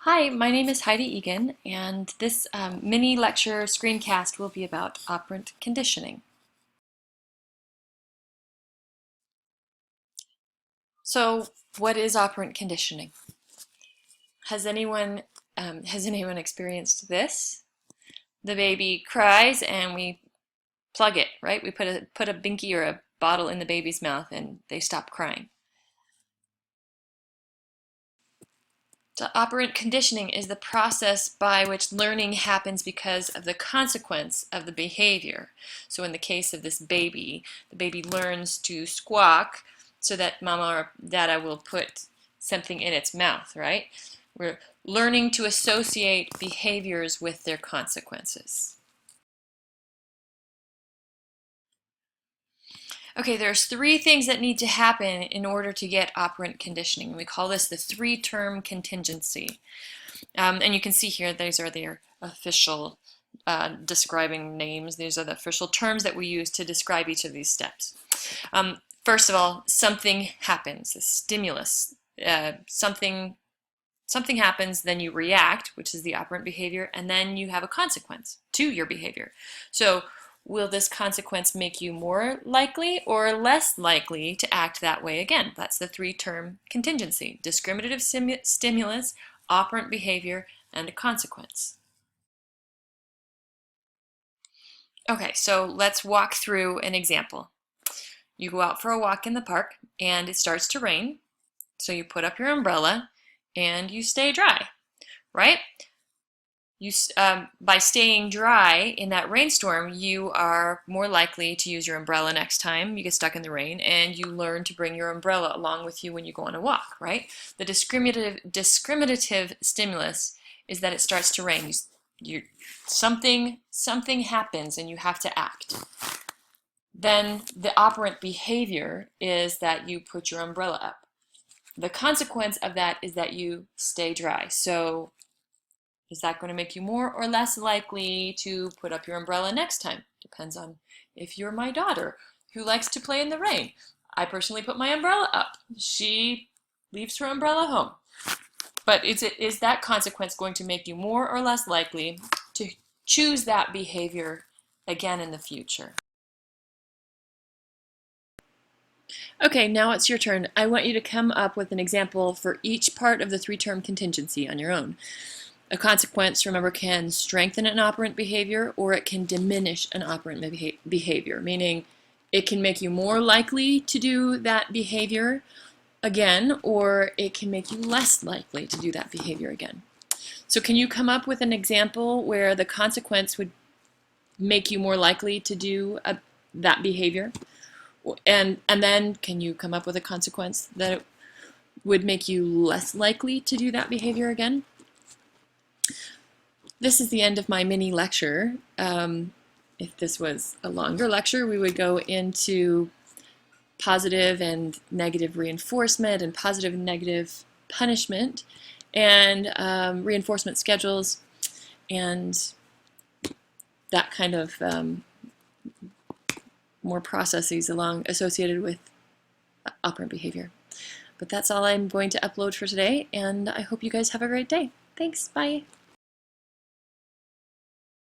Hi, my name is Heidi Egan, and this mini lecture screencast will be about operant conditioning. So, what is operant conditioning? Has anyone experienced this? The baby cries, and we plug it, right? We put a binky or a bottle in the baby's mouth, and they stop crying. So operant conditioning is the process by which learning happens because of the consequence of the behavior. So in the case of this baby, the baby learns to squawk so that mama or dada will put something in its mouth, right? We're learning to associate behaviors with their consequences. Okay, there's three things that need to happen in order to get operant conditioning. We call this the three-term contingency. And you can see here, these are their official describing names. These are the official terms that we use to describe each of these steps. First of all, something happens, a stimulus. Something happens, then you react, which is the operant behavior, and then you have a consequence to your behavior. So will this consequence make you more likely or less likely to act that way again? That's the three-term contingency: discriminative stimulus, operant behavior, and a consequence. Okay, so let's walk through an example. You go out for a walk in the park and it starts to rain, so you put up your umbrella and you stay dry, right? By staying dry in that rainstorm, you are more likely to use your umbrella next time you get stuck in the rain, and you learn to bring your umbrella along with you when you go on a walk, right? The discriminative stimulus is that it starts to rain. Something happens and you have to act. Then the operant behavior is that you put your umbrella up. The consequence of that is that you stay dry. So is that going to make you more or less likely to put up your umbrella next time? Depends on if you're my daughter who likes to play in the rain. I personally put my umbrella up. She leaves her umbrella home. But is that consequence going to make you more or less likely to choose that behavior again in the future? Okay, now it's your turn. I want you to come up with an example for each part of the three-term contingency on your own. A consequence, remember, can strengthen an operant behavior or it can diminish an operant behavior, meaning it can make you more likely to do that behavior again, or it can make you less likely to do that behavior again. So can you come up with an example where the consequence would make you more likely to do that behavior? And then can you come up with a consequence that would make you less likely to do that behavior again? This is the end of my mini lecture. If this was a longer lecture, we would go into positive and negative reinforcement and positive and negative punishment and reinforcement schedules and that kind of more processes associated with operant behavior. But that's all I'm going to upload for today, and I hope you guys have a great day. Thanks, bye.